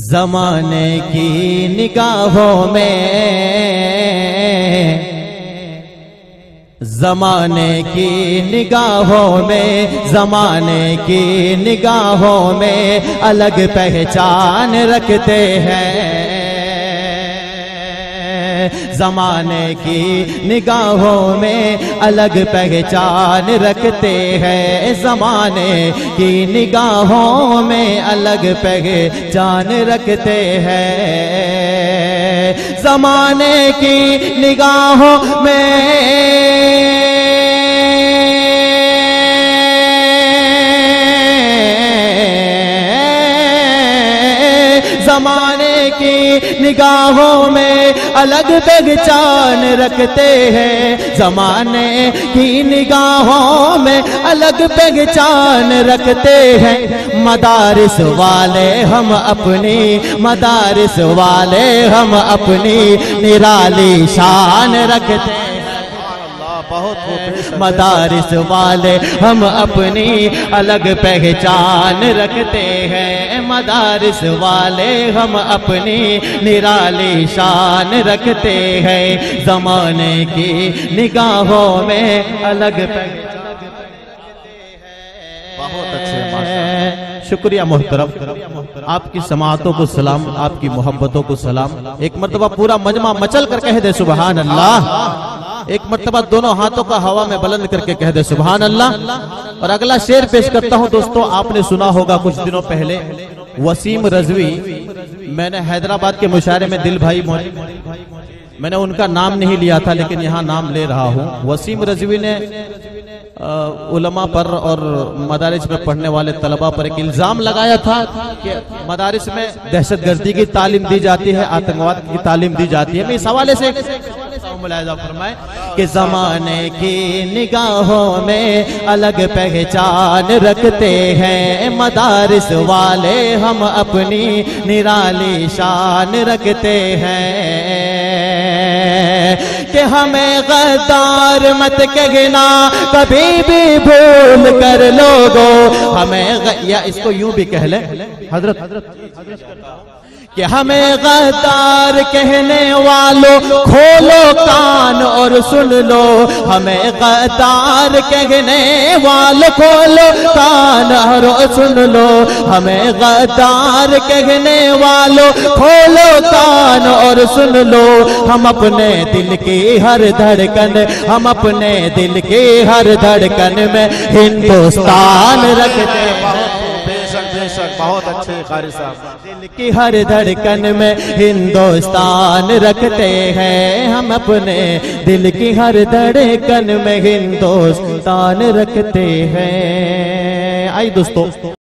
ज़माने की निगाहों में, ज़माने की निगाहों में, ज़माने की निगाहों में अलग पहचान रखते हैं। ज़माने की निगाहों में अलग पहचान रखते हैं। ज़माने की निगाहों में अलग पहचान रखते हैं। ज़माने की निगाहों में ज़माने की निगाहों में अलग पहचान रखते हैं। ज़माने की निगाहों में अलग पहचान रखते हैं। मदारिस वाले हम अपनी, मदारिस वाले हम अपनी निराली शान रखते हैं। मदारिस वाले हम अपनी अलग पहचान रखते हैं। मदारिस वाले हम अपनी निराली शान रखते हैं। ज़माने की निगाहों में अलग पहचान रखते हैं। बहुत अच्छे, शुक्रिया मोहतरम। आपकी समाअतों को सलाम, आपकी मोहब्बतों को सलाम। एक मर्तबा पूरा मजमा मचल कर कह दे सुबहान अल्लाह। एक मर्तबा दोनों हाथों का हवा में बुलंद करके कह दे सुबहान अल्लाह। और अगला शेर पेश करता हूं दोस्तों। आपने सुना होगा कुछ दिनों पहले वसीम रजवी, मैंने हैदराबाद के मुशायरे में दिल भाई, मैंने उनका नाम नहीं लिया था लेकिन यहाँ नाम ले रहा हूँ। वसीम रजवी ने उलमा पर और मदारिस में पढ़ने वाले तलबा पर एक इल्जाम लगाया था कि मदारिस में दहशतगर्दी की तालीम दी जाती है, आतंकवाद की तालीम दी जाती है। मैं इस हवाले से मुलाहिजा फरमाए कि ज़माने की निगाहों में अलग पहचान रखते हैं। मदारिस वाले हम अपनी निराली शान रखते हैं। कि हमें गद्दार मत कहना कभी भी भूल कर लोगों, हमें या इसको यूं भी कह ले हजरत कि हमें गद्दार कहने वालों खोलो कान और सुन लो। हमें गद्दार कहने वालों खोलो कान और सुन लो। हमें गद्दार कहने वालों खोलो कान और सुन लो। हम अपने दिल की हर धड़कन, हम अपने दिल की हर धड़कन में हिंदुस्तान रखते हैं। बहुत अच्छे कारी साहब। दिल की हर धड़कन में हिंदुस्तान रखते हैं। हम अपने दिल की हर धड़कन में हिंदुस्तान रखते हैं। आई दोस्तों।